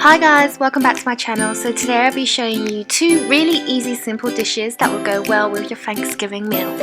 Hi guys, welcome back to my channel. So today I'll be showing you two really easy simple dishes that will go well with your Thanksgiving meal.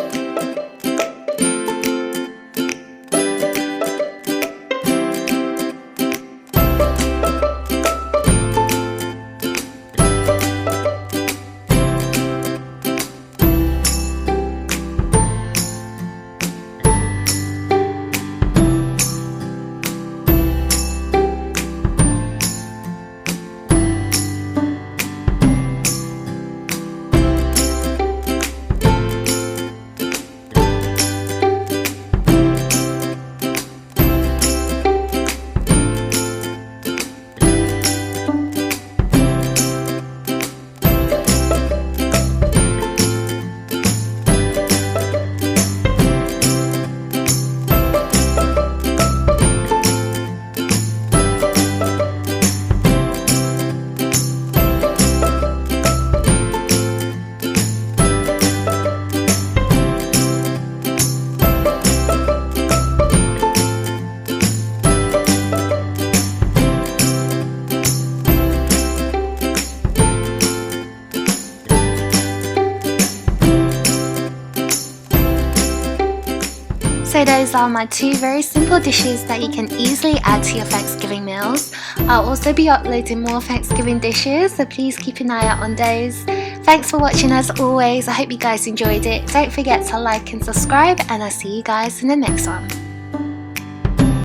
So those are my two very simple dishes that you can easily add to your Thanksgiving meals. I'll also be uploading more Thanksgiving dishes, so please keep an eye out on those. Thanks for watching as always. I hope you guys enjoyed it. Don't forget to like and subscribe, and I'll see you guys in the next one.